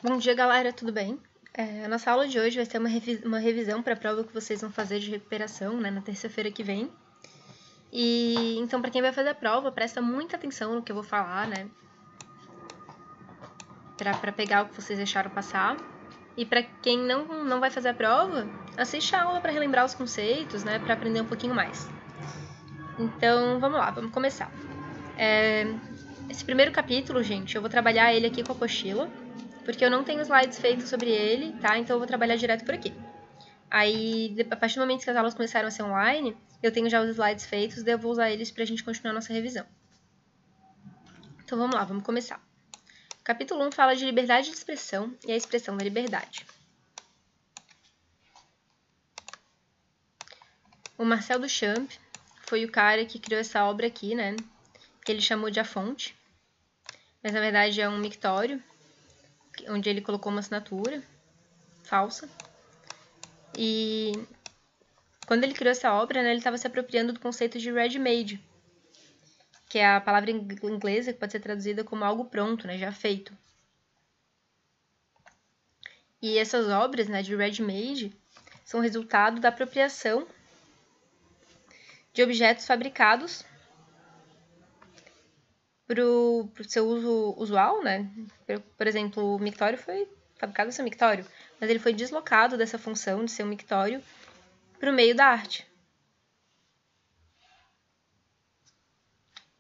Bom dia, galera, tudo bem? A nossa aula de hoje vai ser uma revisão para a prova que vocês vão fazer de recuperação, né, na terça-feira que vem. E então, para quem vai fazer a prova, presta muita atenção no que eu vou falar, né, para pegar o que vocês deixaram passar. E para quem não vai fazer a prova, assiste a aula para relembrar os conceitos, né, para aprender um pouquinho mais. Então, vamos lá, vamos começar. Esse primeiro capítulo, gente, eu vou trabalhar ele aqui com a apostila, porque eu não tenho slides feitos sobre ele, tá? Então eu vou trabalhar direto por aqui. Aí, a partir do momento que as aulas começaram a ser online, eu tenho já os slides feitos, daí eu vou usar eles pra gente continuar a nossa revisão. Então vamos lá, vamos começar. O capítulo 1 fala de liberdade de expressão e a expressão da liberdade. O Marcel Duchamp foi o cara que criou essa obra aqui, né? Que ele chamou de A Fonte. Mas na verdade é um mictório, onde ele colocou uma assinatura falsa. E quando ele criou essa obra, né, ele estava se apropriando do conceito de ready-made, que é a palavra inglesa que pode ser traduzida como algo pronto, né, já feito. E essas obras, né, de ready-made são resultado da apropriação de objetos fabricados para o seu uso usual, né? Por exemplo, o mictório foi fabricado para ser um mictório, mas ele foi deslocado dessa função de ser um mictório para o meio da arte.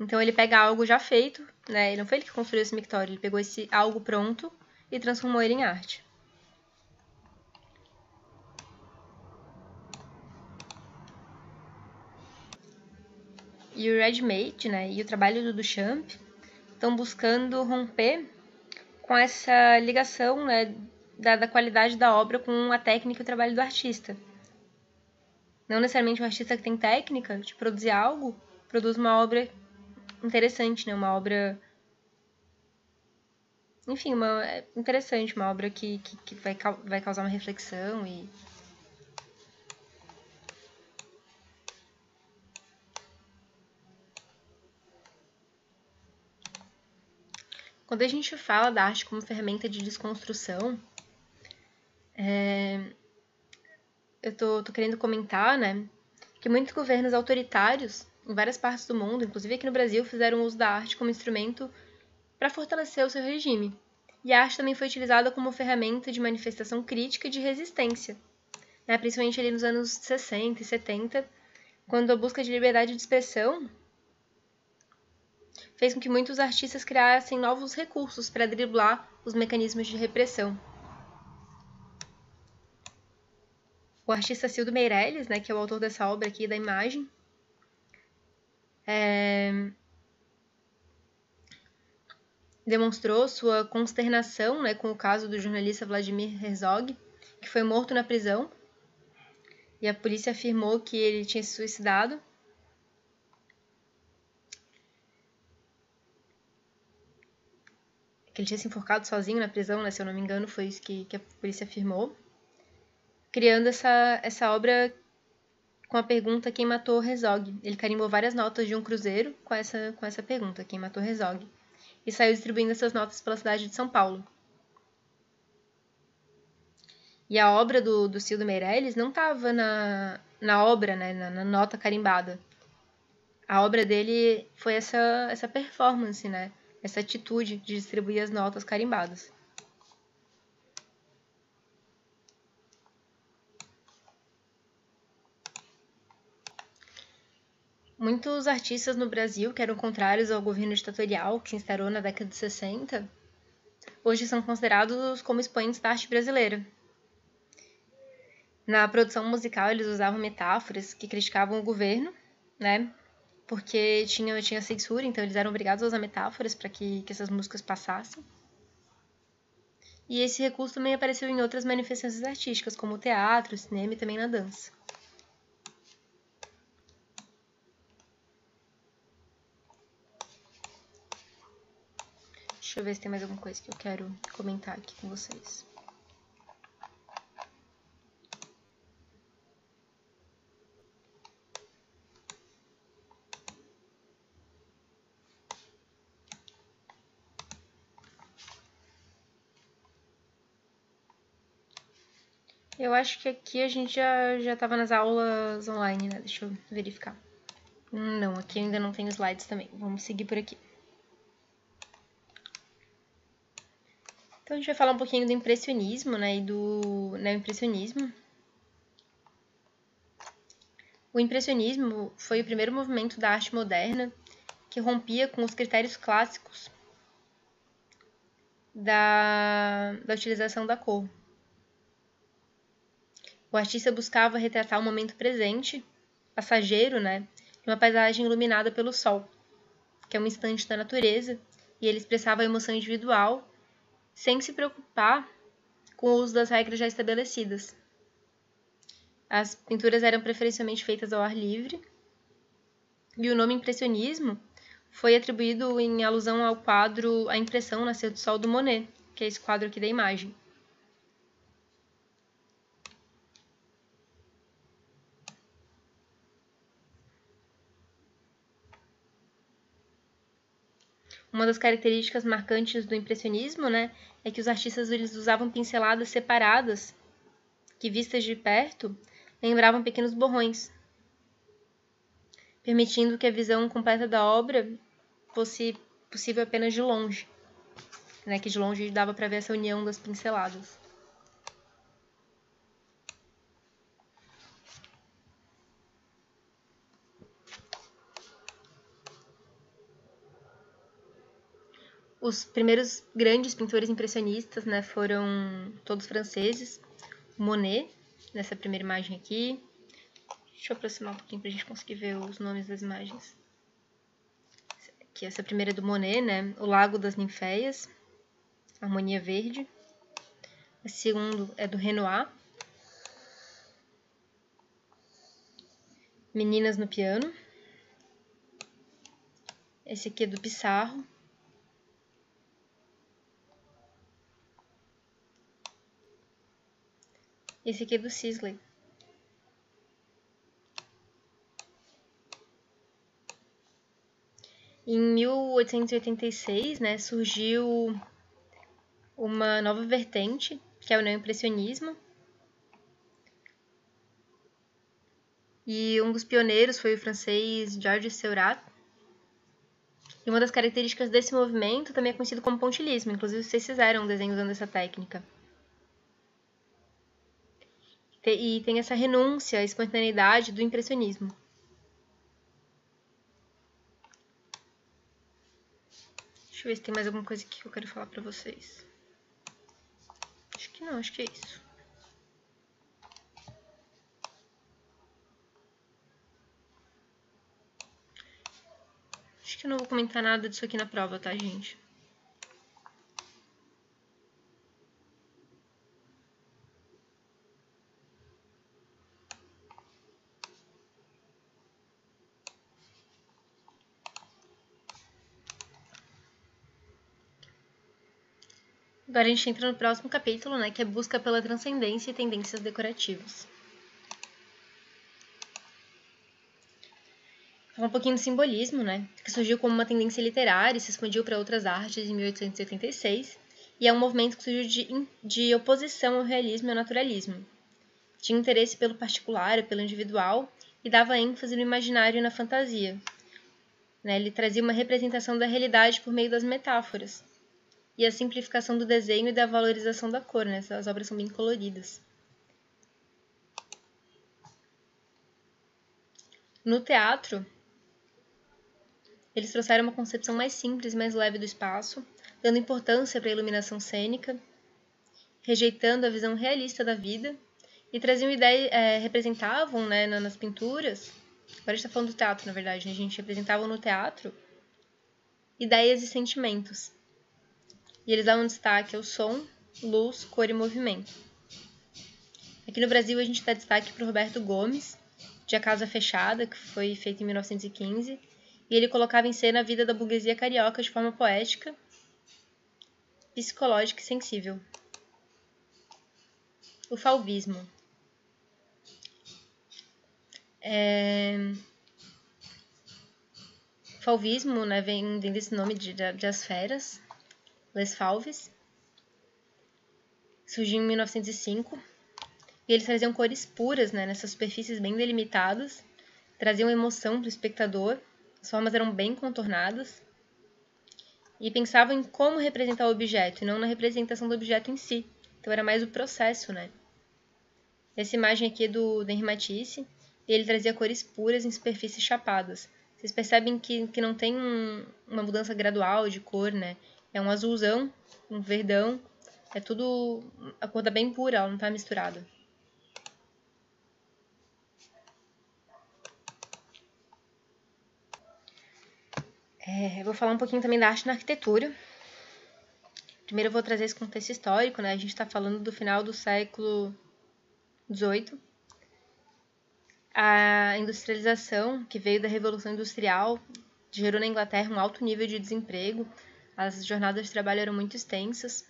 Então ele pega algo já feito, né? Não foi ele que construiu esse mictório, ele pegou esse algo pronto e transformou ele em arte. E o ready-made, né, e o trabalho do Duchamp estão buscando romper com essa ligação, né, da qualidade da obra com a técnica e o trabalho do artista. Não necessariamente o artista que tem técnica de produzir algo produz uma obra interessante, né, uma obra... Enfim, interessante, uma obra que vai causar uma reflexão e... Quando a gente fala da arte como ferramenta de desconstrução, eu tô querendo comentar, né, que muitos governos autoritários em várias partes do mundo, inclusive aqui no Brasil, fizeram uso da arte como instrumento para fortalecer o seu regime. E a arte também foi utilizada como ferramenta de manifestação crítica e de resistência, né, principalmente ali nos anos 60 e 70, quando a busca de liberdade de expressão fez com que muitos artistas criassem novos recursos para driblar os mecanismos de repressão. O artista Cildo Meirelles, né, que é o autor dessa obra aqui da imagem, demonstrou sua consternação, né, com o caso do jornalista Vladimir Herzog, que foi morto na prisão, e a polícia afirmou que ele tinha se suicidado. Que ele tinha se enforcado sozinho na prisão, né, se eu não me engano, foi isso que a polícia afirmou. Criando essa obra com a pergunta quem matou Herzog. Ele carimbou várias notas de um cruzeiro com essa pergunta, quem matou Herzog. E saiu distribuindo essas notas pela cidade de São Paulo. E a obra do Cildo Meirelles não estava na obra, né, na nota carimbada. A obra dele foi essa performance, né, essa atitude de distribuir as notas carimbadas. Muitos artistas no Brasil que eram contrários ao governo ditatorial que se instaurou na década de 60, hoje são considerados como expoentes da arte brasileira. Na produção musical, eles usavam metáforas que criticavam o governo, né? Porque tinha censura, então eles eram obrigados a usar metáforas para que essas músicas passassem. E esse recurso também apareceu em outras manifestações artísticas, como o teatro, o cinema e também na dança. Deixa eu ver se tem mais alguma coisa que eu quero comentar aqui com vocês. Eu acho que aqui a gente já estava nas aulas online, né? Deixa eu verificar. Não, aqui ainda não tem slides também. Vamos seguir por aqui. Então a gente vai falar um pouquinho do impressionismo, né? E do neoimpressionismo. O impressionismo foi o primeiro movimento da arte moderna que rompia com os critérios clássicos da utilização da cor. O artista buscava retratar o momento presente, passageiro, né, de uma paisagem iluminada pelo sol, que é um instante da natureza, e ele expressava a emoção individual sem se preocupar com o uso das regras já estabelecidas. As pinturas eram preferencialmente feitas ao ar livre, e o nome impressionismo foi atribuído em alusão ao quadro A Impressão Nascer do Sol do Monet, que é esse quadro aqui da imagem. Uma das características marcantes do impressionismo, né, é que os artistas eles usavam pinceladas separadas, que vistas de perto, lembravam pequenos borrões, permitindo que a visão completa da obra fosse possível apenas de longe, né, que de longe dava para ver essa união das pinceladas. Os primeiros grandes pintores impressionistas, né, foram todos franceses. Monet, nessa primeira imagem aqui. Deixa eu aproximar um pouquinho para a gente conseguir ver os nomes das imagens. Aqui, essa primeira é do Monet, né? O Lago das Ninféias, Harmonia Verde. A segunda é do Renoir, Meninas no Piano. Esse aqui é do Pissarro. Esse aqui é do Sisley. Em 1886, né, surgiu uma nova vertente, que é o neoimpressionismo. E um dos pioneiros foi o francês Georges Seurat. E uma das características desse movimento também é conhecido como pontilhismo. Inclusive, vocês fizeram um desenho usando essa técnica. E tem essa renúncia à espontaneidade do impressionismo. Deixa eu ver se tem mais alguma coisa aqui que eu quero falar pra vocês. Acho que não, acho que é isso. Acho que eu não vou comentar nada disso aqui na prova, tá, gente? Agora a gente entra no próximo capítulo, né, que é busca pela transcendência e tendências decorativas. Falar um pouquinho do simbolismo, né, que surgiu como uma tendência literária e se expandiu para outras artes em 1886, e é um movimento que surgiu de oposição ao realismo e ao naturalismo. Tinha interesse pelo particular e pelo individual e dava ênfase no imaginário e na fantasia. Né, ele trazia uma representação da realidade por meio das metáforas e a simplificação do desenho e da valorização da cor, né? Essas obras são bem coloridas. No teatro, eles trouxeram uma concepção mais simples e mais leve do espaço, dando importância para a iluminação cênica, rejeitando a visão realista da vida, e traziam representavam, né, nas pinturas, agora a gente está falando do teatro, na verdade, né? A gente representava no teatro ideias e sentimentos. E eles davam destaque ao som, luz, cor e movimento. Aqui no Brasil a gente dá destaque para o Roberto Gomes, de A Casa Fechada, que foi feito em 1915, e ele colocava em cena a vida da burguesia carioca de forma poética, psicológica e sensível. O fauvismo. Fauvismo, né, vem desse nome de as feras, Les Fauves. Surgiu em 1905 E eles traziam cores puras, né, nessas superfícies bem delimitadas, traziam emoção para o espectador, as formas eram bem contornadas, e pensavam em como representar o objeto, e não na representação do objeto em si. Então era mais o processo, né? Essa imagem aqui é do Henri Matisse, e ele trazia cores puras em superfícies chapadas. Vocês percebem que não tem uma mudança gradual de cor, né? É um azulzão, um verdão, é tudo... A cor tá bem pura, ela não tá misturada. Eu vou falar um pouquinho também da arte na arquitetura. Primeiro eu vou trazer esse contexto histórico, né? A gente está falando do final do século XVIII. A industrialização, que veio da Revolução Industrial, gerou na Inglaterra um alto nível de desemprego. As jornadas de trabalho eram muito extensas.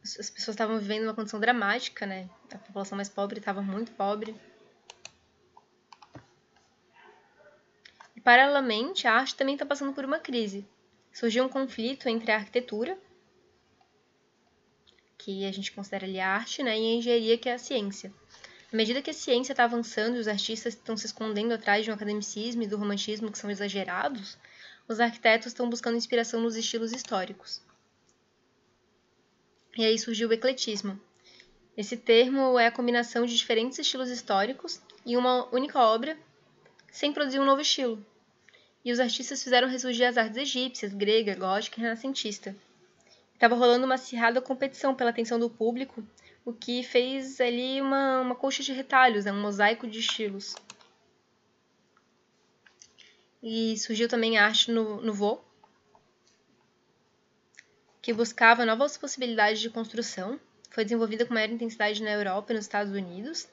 As pessoas estavam vivendo uma condição dramática, né? A população mais pobre estava muito pobre. E, paralelamente, a arte também está passando por uma crise. Surgiu um conflito entre a arquitetura, que a gente considera ali a arte, né, e a engenharia, que é a ciência. À medida que a ciência está avançando e os artistas estão se escondendo atrás de um academicismo e do romantismo que são exagerados, os arquitetos estão buscando inspiração nos estilos históricos. E aí surgiu o ecletismo. Esse termo é a combinação de diferentes estilos históricos em uma única obra, sem produzir um novo estilo. E os artistas fizeram ressurgir as artes egípcias, grega, gótica e renascentista. Estava rolando uma acirrada competição pela atenção do público, o que fez ali uma colcha de retalhos, né? Um mosaico de estilos. E surgiu também a arte nouveau, que buscava novas possibilidades de construção, foi desenvolvida com maior intensidade na Europa e nos Estados Unidos,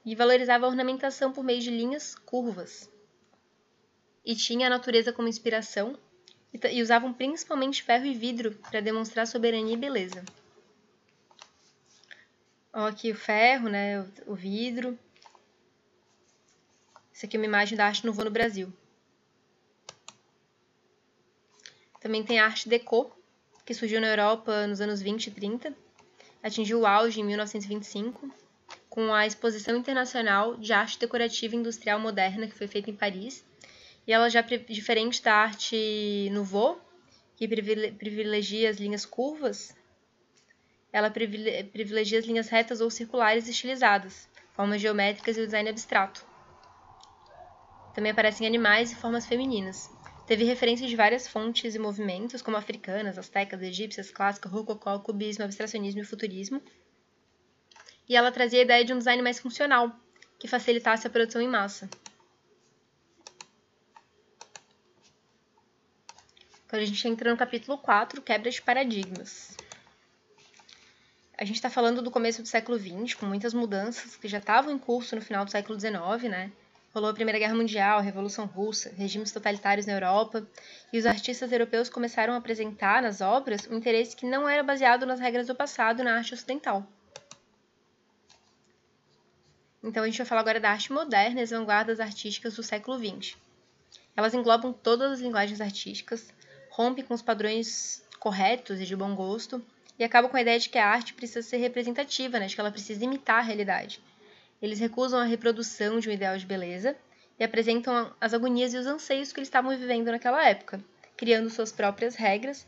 e valorizava a ornamentação por meio de linhas curvas. E tinha a natureza como inspiração, e usavam principalmente ferro e vidro para demonstrar soberania e beleza. Ó, aqui o ferro, né, o vidro. Isso aqui é uma imagem da arte nouveau no Brasil. Também tem a arte déco, que surgiu na Europa nos anos 20 e 30, atingiu o auge em 1925, com a Exposição Internacional de Arte Decorativa e Industrial Moderna, que foi feita em Paris, e ela já diferente da arte nouveau, que privilegia as linhas curvas, ela privilegia as linhas retas ou circulares estilizadas, formas geométricas e o design abstrato. Também aparecem animais e formas femininas. Teve referências de várias fontes e movimentos, como africanas, astecas, egípcias, clássica, rococó, cubismo, abstracionismo e futurismo. E ela trazia a ideia de um design mais funcional, que facilitasse a produção em massa. Agora a gente entra no capítulo 4, quebra de paradigmas. A gente está falando do começo do século XX, com muitas mudanças que já estavam em curso no final do século XIX, né? Rolou a Primeira Guerra Mundial, a Revolução Russa, regimes totalitários na Europa, e os artistas europeus começaram a apresentar nas obras um interesse que não era baseado nas regras do passado na arte ocidental. Então a gente vai falar agora da arte moderna e as vanguardas artísticas do século XX. Elas englobam todas as linguagens artísticas, rompem com os padrões corretos e de bom gosto, e acabam com a ideia de que a arte precisa ser representativa, né? De que ela precisa imitar a realidade. Eles recusam a reprodução de um ideal de beleza e apresentam as agonias e os anseios que eles estavam vivendo naquela época, criando suas próprias regras,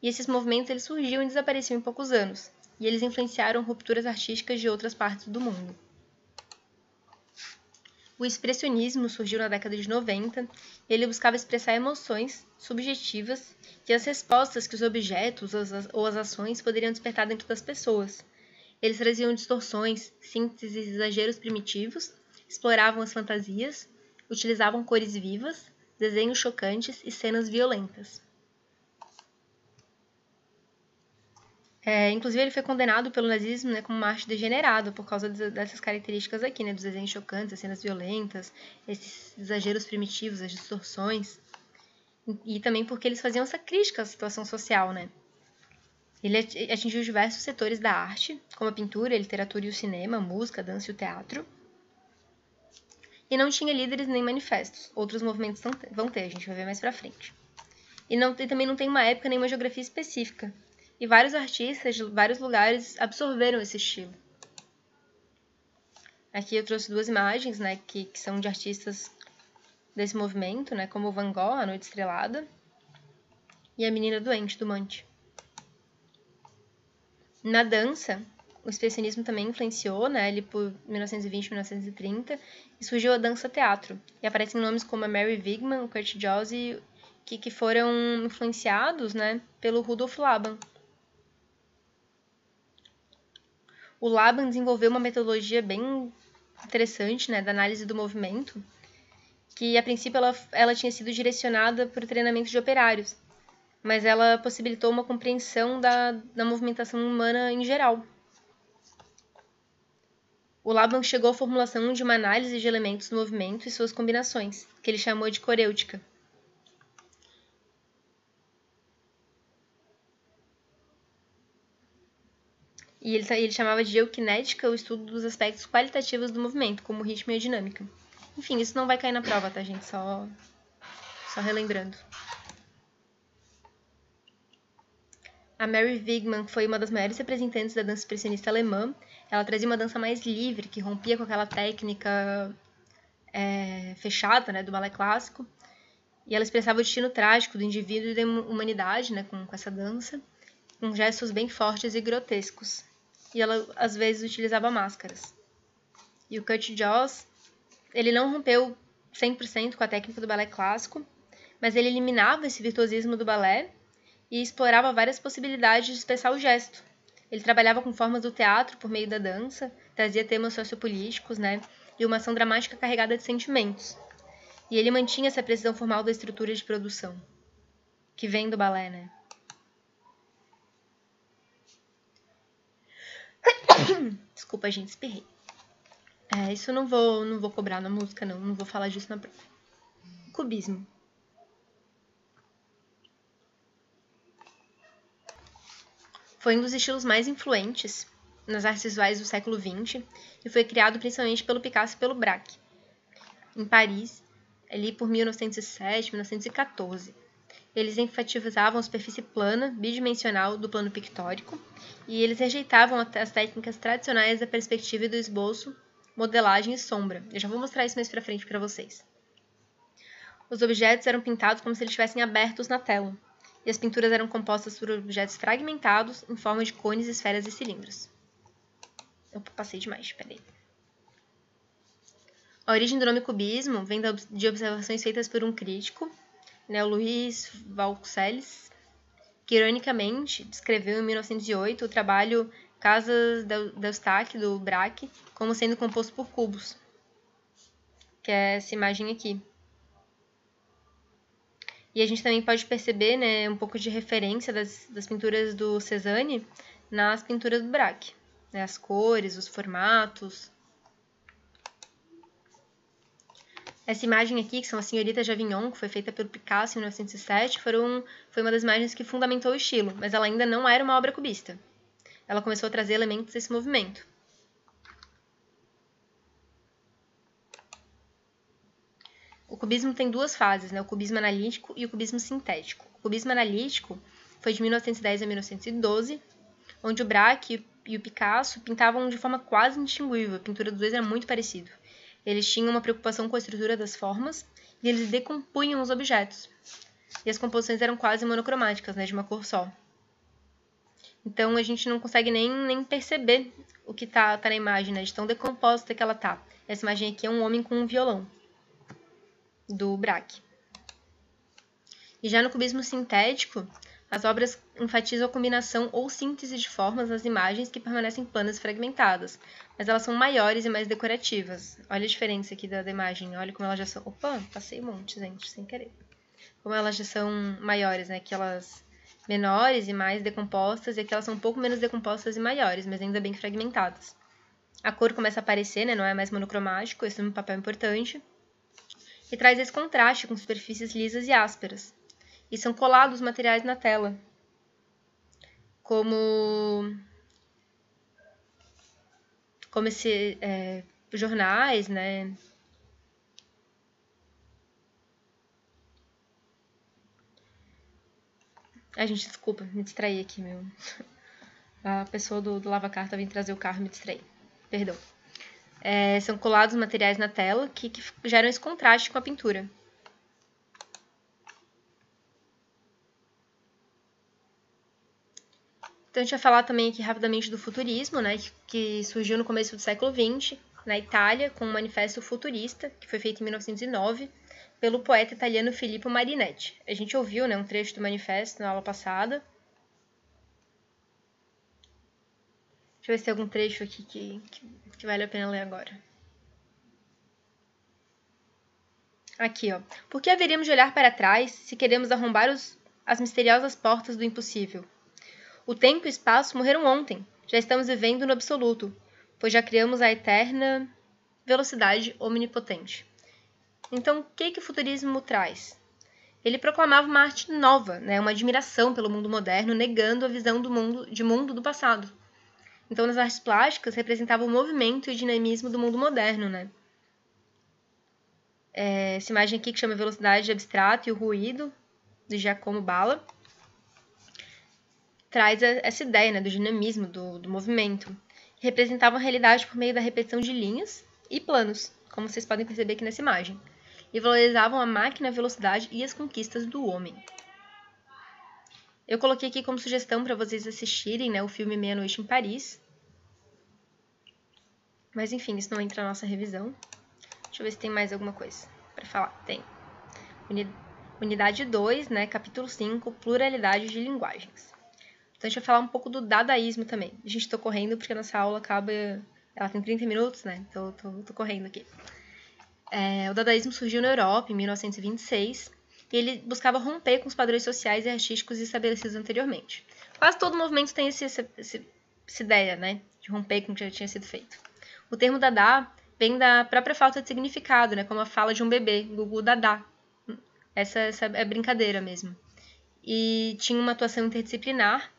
e esses movimentos eles surgiam e desapareciam em poucos anos, e eles influenciaram rupturas artísticas de outras partes do mundo. O expressionismo surgiu na década de 90 e ele buscava expressar emoções subjetivas e as respostas que os objetos ou as ações poderiam despertar dentro das pessoas. Eles traziam distorções, sínteses e exageros primitivos, exploravam as fantasias, utilizavam cores vivas, desenhos chocantes e cenas violentas. Inclusive, ele foi condenado pelo nazismo, né, como uma arte degenerada por causa dessas características aqui, né, dos desenhos chocantes, as cenas violentas, esses exageros primitivos, as distorções, e também porque eles faziam essa crítica à situação social, né. Ele atingiu diversos setores da arte, como a pintura, a literatura e o cinema, a música, a dança e o teatro. E não tinha líderes nem manifestos. Outros movimentos vão ter, a gente vai ver mais pra frente. E também não tem uma época nem uma geografia específica. E vários artistas de vários lugares absorveram esse estilo. Aqui eu trouxe duas imagens, né, que são de artistas desse movimento, né, como Van Gogh, A Noite Estrelada, e A Menina Doente, do Munch. Na dança, o expressionismo também influenciou, né, ali por 1920 e 1930, e surgiu a dança-teatro. E aparecem nomes como a Mary Wigman, o Kurt Jossi, que foram influenciados, né, pelo Rudolf Laban. O Laban desenvolveu uma metodologia bem interessante, né, da análise do movimento, que a princípio ela tinha sido direcionada para o treinamento de operários, mas ela possibilitou uma compreensão da movimentação humana em geral. O Laban chegou à formulação de uma análise de elementos do movimento e suas combinações, que ele chamou de corêutica. E ele chamava de eukinética o estudo dos aspectos qualitativos do movimento, como ritmo e a dinâmica. Enfim, isso não vai cair na prova, tá, gente? Só relembrando. A Mary Wigman foi uma das maiores representantes da dança expressionista alemã. Ela trazia uma dança mais livre, que rompia com aquela técnica fechada, né, do balé clássico. E ela expressava o destino trágico do indivíduo e da humanidade, né, com essa dança, com gestos bem fortes e grotescos. E ela, às vezes, utilizava máscaras. E o Kurt Jossi, ele não rompeu 100% com a técnica do balé clássico, mas ele eliminava esse virtuosismo do balé e explorava várias possibilidades de expressar o gesto. Ele trabalhava com formas do teatro por meio da dança, trazia temas sociopolíticos, né, e uma ação dramática carregada de sentimentos. E ele mantinha essa precisão formal da estrutura de produção, que vem do balé, né. Desculpa, gente, espirrei. Isso eu não vou cobrar na música, não vou falar disso na prova. Cubismo. Foi um dos estilos mais influentes nas artes visuais do século XX e foi criado principalmente pelo Picasso e pelo Braque, em Paris, ali por 1907, 1914. Eles enfatizavam a superfície plana, bidimensional do plano pictórico, e eles rejeitavam as técnicas tradicionais da perspectiva e do esboço, modelagem e sombra. Eu já vou mostrar isso mais pra frente para vocês. Os objetos eram pintados como se eles estivessem abertos na tela, e as pinturas eram compostas por objetos fragmentados em forma de cones, esferas e cilindros. Eu passei demais, peraí. A origem do nome cubismo vem de observações feitas por um crítico, né, o Luiz Valcelles, que ironicamente descreveu em 1908 o trabalho Casas d'Eustach do Braque como sendo composto por cubos, que é essa imagem aqui. E a gente também pode perceber, né, um pouco de referência das pinturas do Cézanne nas pinturas do Braque, né, as cores, os formatos. Essa imagem aqui, que são as Senhoritas de Avignon, que foi feita pelo Picasso em 1907, foi uma das imagens que fundamentou o estilo, mas ela ainda não era uma obra cubista. Ela começou a trazer elementos desse movimento. O cubismo tem duas fases, né? O cubismo analítico e o cubismo sintético. O cubismo analítico foi de 1910 a 1912, onde o Braque e o Picasso pintavam de forma quase indistinguível. A pintura dos dois era muito parecida. Eles tinham uma preocupação com a estrutura das formas e eles decompunham os objetos. E as composições eram quase monocromáticas, né, de uma cor só. Então a gente não consegue nem perceber o que tá na imagem, né, de tão decomposta que ela tá. Essa imagem aqui é um homem com um violão, do Braque. E já no cubismo sintético, as obras enfatizam a combinação ou síntese de formas nas imagens que permanecem planas e fragmentadas, mas elas são maiores e mais decorativas. Olha a diferença aqui da imagem, olha como elas já são... Opa, passei um monte, gente, sem querer. Como elas já são maiores, né? Aquelas menores e mais decompostas, e aquelas são um pouco menos decompostas e maiores, mas ainda bem fragmentadas. A cor começa a aparecer, né? Não é mais monocromático, esse é um papel importante. E traz esse contraste com superfícies lisas e ásperas. E são colados materiais na tela, como jornais, né? Ai, gente, desculpa, me distraí aqui, meu. A pessoa do lava-carta vem trazer o carro e me distraí. Perdão. São colados materiais na tela que geram esse contraste com a pintura. Então, a gente vai falar também aqui rapidamente do futurismo, né, que surgiu no começo do século XX, na Itália, com o Manifesto Futurista, que foi feito em 1909, pelo poeta italiano Filippo Marinetti. A gente ouviu, né, um trecho do manifesto na aula passada. Deixa eu ver se tem algum trecho aqui que vale a pena ler agora. Aqui, ó. Por que haveríamos de olhar para trás se queremos arrombar as misteriosas portas do impossível? O tempo e o espaço morreram ontem. Já estamos vivendo no absoluto, pois já criamos a eterna velocidade omnipotente. Então, o que o futurismo traz? Ele proclamava uma arte nova, né? Uma admiração pelo mundo moderno, negando a visão de mundo do passado. Então, nas artes plásticas, representava o movimento e o dinamismo do mundo moderno, né? Essa imagem aqui que chama Velocidade Abstrata e o Ruído, de Giacomo Balla, traz essa ideia, né, do dinamismo, do movimento. Representava a realidade por meio da repetição de linhas e planos, como vocês podem perceber aqui nessa imagem. E valorizavam a máquina, a velocidade e as conquistas do homem. Eu coloquei aqui como sugestão para vocês assistirem, né, o filme Meia-Noite em Paris. Mas enfim, isso não entra na nossa revisão. Deixa eu ver se tem mais alguma coisa para falar. Tem. Unidade 2, né, capítulo 5, pluralidade de linguagens. Então, a gente vai falar um pouco do dadaísmo também. A gente tá correndo porque a nossa aula acaba... Ela tem 30 minutos, né? Então, eu tô correndo aqui. O dadaísmo surgiu na Europa, em 1926, e ele buscava romper com os padrões sociais e artísticos estabelecidos anteriormente. Quase todo movimento tem essa ideia, né? De romper com o que já tinha sido feito. O termo dadá vem da própria falta de significado, né? Como a fala de um bebê, Gugu dadá. Essa é brincadeira mesmo. E tinha uma atuação interdisciplinar,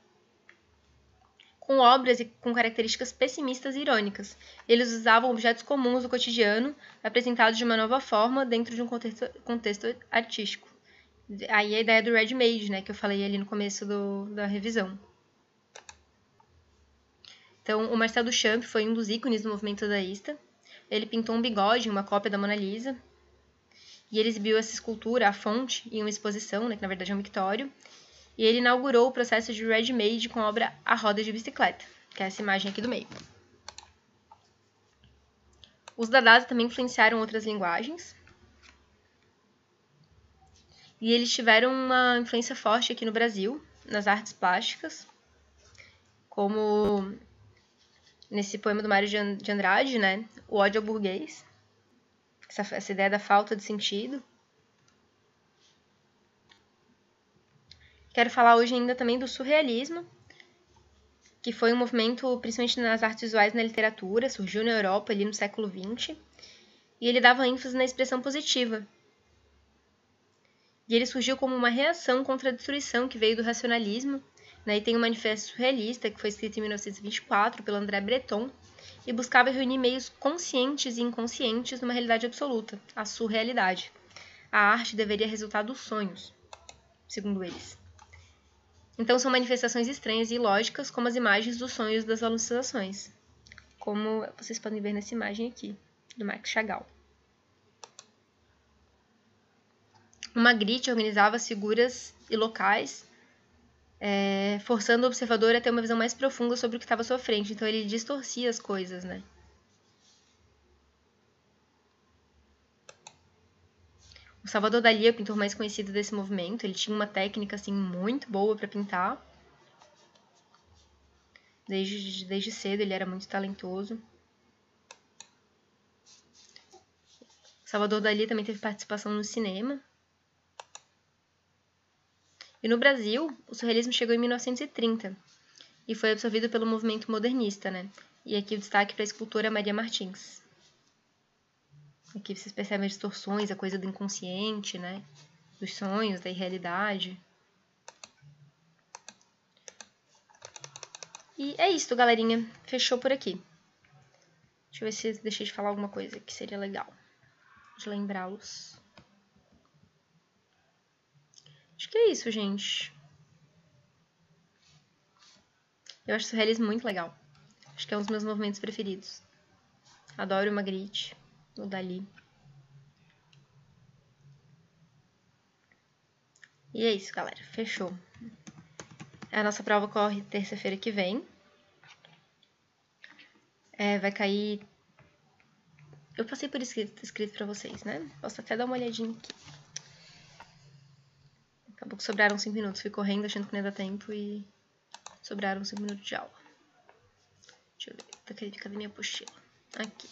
com obras e com características pessimistas e irônicas. Eles usavam objetos comuns do cotidiano, apresentados de uma nova forma dentro de um contexto artístico. Aí a ideia do ready-made, né, que eu falei ali no começo da revisão. Então, o Marcel Duchamp foi um dos ícones do movimento dadaísta. Ele pintou um bigode, uma cópia da Mona Lisa, e ele exibiu essa escultura, a fonte, em uma exposição, né, que na verdade é um mictório. E ele inaugurou o processo de ready-made com a obra A Roda de Bicicleta, que é essa imagem aqui do meio. Os dadás também influenciaram outras linguagens. E eles tiveram uma influência forte aqui no Brasil, nas artes plásticas, como nesse poema do Mário de Andrade, né? O ódio ao burguês. Essa ideia da falta de sentido. Quero falar hoje ainda também do surrealismo, que foi um movimento principalmente nas artes visuais e na literatura, surgiu na Europa ali no século XX, e ele dava ênfase na expressão positiva. E ele surgiu como uma reação contra a destruição que veio do racionalismo, né? E tem o Manifesto Surrealista, que foi escrito em 1924 pelo André Breton, e buscava reunir meios conscientes e inconscientes numa realidade absoluta, a surrealidade. A arte deveria resultar dos sonhos, segundo eles. Então são manifestações estranhas e ilógicas, como as imagens dos sonhos das alucinações, como vocês podem ver nessa imagem aqui, do Max Chagall. O Magritte organizava as figuras e locais, forçando o observador a ter uma visão mais profunda sobre o que estava à sua frente. Então ele distorcia as coisas, né? O Salvador Dalí é o pintor mais conhecido desse movimento. Ele tinha uma técnica assim muito boa para pintar. Desde cedo ele era muito talentoso. Salvador Dalí também teve participação no cinema. E no Brasil, o surrealismo chegou em 1930 e foi absorvido pelo movimento modernista, né? E aqui o destaque para a escultora Maria Martins. Aqui vocês percebem as distorções, a coisa do inconsciente, né? Dos sonhos, da irrealidade. E é isso, galerinha. Fechou por aqui. Deixa eu ver se deixei de falar alguma coisa que seria legal de lembrá-los. Acho que é isso, gente. Eu acho o surrealismo muito legal. Acho que é um dos meus movimentos preferidos. Adoro o Magritte, o Dali. E é isso, galera. Fechou. A nossa prova corre terça-feira que vem. Vai cair... Eu passei por escrito pra vocês, né? Posso até dar uma olhadinha aqui. Acabou que sobraram 5 minutos. Fui correndo achando que não ia dar tempo e sobraram 5 minutos de aula. Deixa eu ver. Cadê minha apostila? Aqui.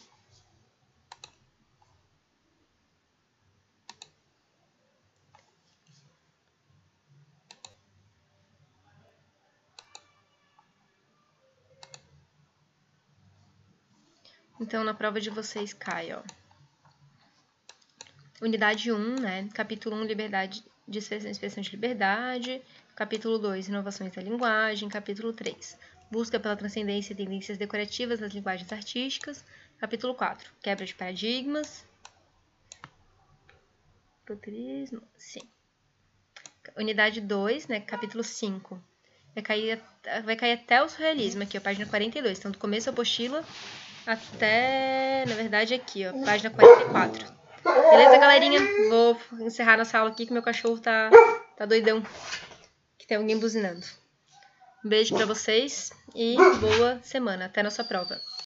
Então, na prova de vocês cai, ó. Unidade 1, né? Capítulo 1, liberdade de expressão de liberdade. Capítulo 2, inovações da linguagem. Capítulo 3, busca pela transcendência e tendências decorativas nas linguagens artísticas. Capítulo 4, quebra de paradigmas. Futurismo, sim. Unidade 2, né? Capítulo 5. Vai cair até o surrealismo aqui, ó, página 42. Então, do começo da apostila até, na verdade, aqui, ó, página 44. Beleza, galerinha? Vou encerrar nossa aula aqui que meu cachorro tá doidão. Que tem alguém buzinando. Um beijo pra vocês e boa semana. Até a nossa prova.